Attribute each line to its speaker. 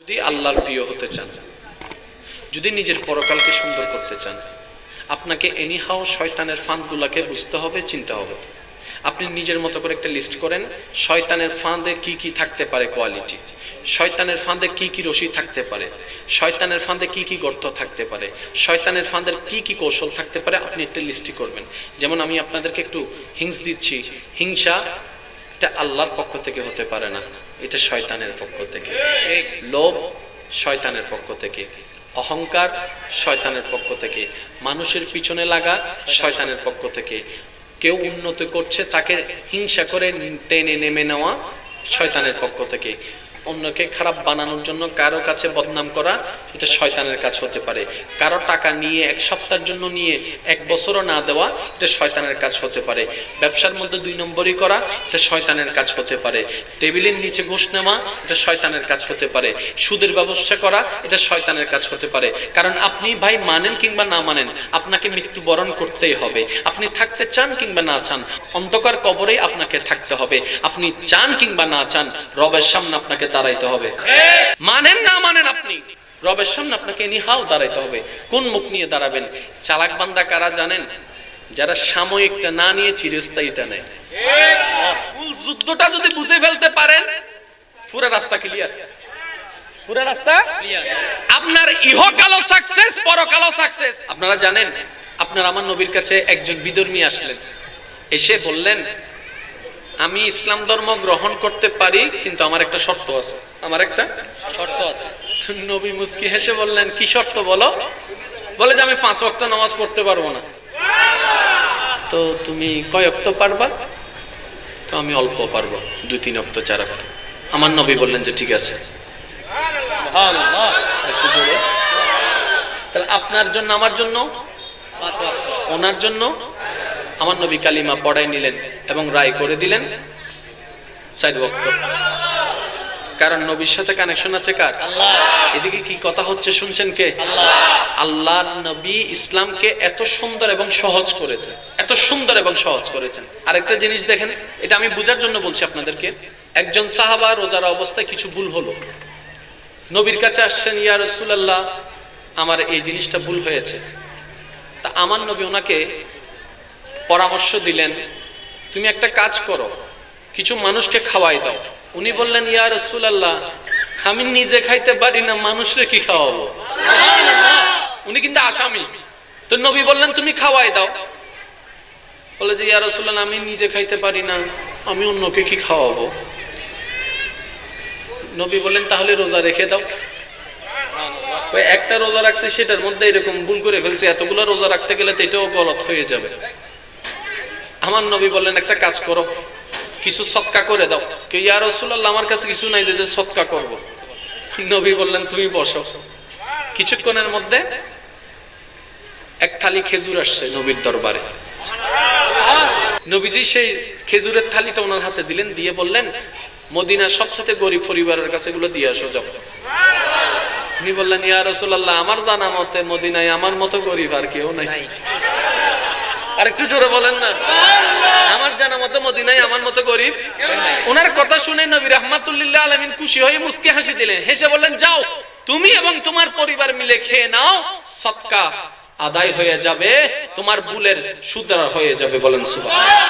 Speaker 1: যদি আল্লাহর প্রিয় হতে চান, যদি নিজের পরকালকে সুন্দর করতে চান, আপনাকে এনিহাও শয়তানের ফাঁদগুলোকে বুঝতে হবে, চিনতে হবে। আপনি নিজের মতো করে একটা লিস্ট করেন, শয়তানের ফাঁদে কি কি থাকতে পারে কোয়ালিটি, শয়তানের ফাঁদে কি কি রশি থাকতে পারে, শয়তানের ফাঁদে কি কি গর্ত থাকতে পারে, শয়তানের ফাঁদের কি কি কৌশল থাকতে পারে, আপনি একটা লিস্টই করবেন। যেমন আমি আপনাদেরকে একটু হিংস দিচ্ছি, হিংসা এটা আল্লাহর পক্ষ থেকে হতে পারে না, এটা শয়তানের পক্ষ থেকে। লোভ শয়তানের পক্ষ থেকে, অহংকার শয়তানের পক্ষ থেকে, মানুষের পিছনে লাগা শয়তানের পক্ষ থেকে, কেউ উন্নতি করছে তাকে হিংসা করে টেনে নেমে নেওয়া শয়তানের পক্ষ থেকে, অন্যকে খারাপ বানানোর জন্য কারো কাছে বদনাম করা এটা শয়তানের কাজ হতে পারে, কারো টাকা নিয়ে এক সপ্তাহের জন্য নিয়ে এক বছরও না দেওয়া এটা শয়তানের কাজ হতে পারে, ব্যবসার মধ্যে 2 নম্বরই করা এটা শয়তানের কাজ হতে পারে, টেবিলের নিচে ঘুষ নেওয়া এটা শয়তানের কাজ হতে পারে, সুদের ব্যবসা করা এটা শয়তানের কাজ হতে পারে। কারণ আপনি ভাই মানেন কিংবা না মানেন, আপনাকে মৃত্যুবরণ করতেই হবে। আপনি থাকতে চান কিংবা না চান, অন্ধকার কবরেই আপনাকে থাকতে হবে। আপনি চান কিংবা না চান, রবের সামনে আপনাকে দাঁড়াইতে হবে। মানেন না মানেন, আপনি রবের সামনে আপনাকে নিহাও দাঁড়াইতে হবে। কোন মুখ নিয়ে দাঁড়াবেন? চালাক বান্দা কারা জানেন? যারা সাময়িকটা না নিয়ে চিরস্থায়ীটা নেয়। মূল যুদ্ধটা যদি বুঝে ফেলতে পারেন, পুরো রাস্তা ক্লিয়ার, পুরো রাস্তা ক্লিয়ার। আপনার ইহকালও সাকসেস, পরকালও সাকসেস। আপনারা জানেন, আপনারা আমার নবীর কাছে একজন বিধর্মী আসলেন, এসে বললেন আমি ইসলাম ধর্ম গ্রহণ করতে পারি, কিন্তু আমার একটা শর্ত আছে, আমার একটা শর্ত আছে। নবী মুস্কি হেসে বললেন কি শর্ত বলো? বলে যে আমি 5 ওয়াক্ত নামাজ পড়তে পারবো না। তো তুমি কয় ওয়াক্ত পারবা? তো আমি অল্প পারবো, 2-3 ওয়াক্ত 4 ওয়াক্ত। আমার নবী বললেন যে ঠিক আছে। সুবহানাল্লাহ, একটু জোরে। তাহলে আপনার জন্য আমার জন্য 5 ওয়াক্ত, ওনার জন্য। আমার নবী কালিমা পড়াই নিলেন এবং রায় করে দিলেন 4 ওয়াক্ত। কারণ নবীর সাথে কানেকশন আছে কার? আল্লাহ। এদিকে কি কথা হচ্ছে শুনছেন কে? আল্লাহ। আল্লাহর নবী ইসলামকে এত সুন্দর এবং সহজ করেছেন, এত সুন্দর এবং সহজ করেছেন। আরেকটা জিনিস দেখেন, এটা আমি বোঝার জন্য বলছি আপনাদেরকে। একজন সাহাবা রোজার অবস্থায় কিছু ভুল হলো, নবীর কাছে আসছেন, ইয়া রাসূলুল্লাহ আমার এই জিনিসটা ভুল হয়েছে। তা আমার নবী ওনাকে পরামর্শ দিলেন, তুমি একটা কাজ করো, কিছু মানুষকে খাওয়াই দাও। উনি বললেন ইয়া রাসূলুল্লাহ আমি নিজে খাইতে পারি না, মানুষরে কি খাওয়াবো? উনি কিন্তু আসামি। তো নবী বললেন তুমি খাওয়াই দাও। বলে যে ইয়া রাসূলুল্লাহ আমি নিজে খাইতে পারি না, আমি অন্যকে কি খাওয়াবো? নবী বললেন তাহলে রোজা রেখে দাও। ওই একটা রোজা রাখছে সেটার মধ্যে এরকম ভুল করে ফেলছে, এতগুলো রোজা রাখতে গেলে তো এটাও গলত হয়ে যাবে। আমার নবী বললেন একটা কাজ করো, কিছু সদকা করে দাও। কে ইয়া রাসূলুল্লাহ আমার কাছে কিছু নাই যে সদকা করব। নবী বললেন তুমি বসো। কিছুক্ষণের মধ্যে এক থালি খেজুর আসছে নবীর দরবারে। নবীজি সেই খেজুরের থালিটা ওনার হাতে দিলেন, দিয়ে বললেন মদিনার সবচেয়ে গরিব পরিবারের কাছে এগুলো দিয়ে আসো যাও। উনি বললেন ইয়া রাসূলুল্লাহ আমার জানা মতে মদিনায় আমার মতো গরিব আর কেউ নাই। আরেকটু জোরে বলেন না। আমার জানা মতো মদিনায় আমার মতো গরিব। ওনার কথা শুনে নবী রাহমাতুল লিল আলামিন খুশি হয়ে মুস্কি হাসি দিলেন, হেসে বললেন যাও তুমি এবং তোমার পরিবার মিলে খেয়ে নাও, সদকা আদায় হয়ে যাবে, তোমার ভুলের সুদরা হয়ে যাবে। বলেন সুবহানাল্লাহ।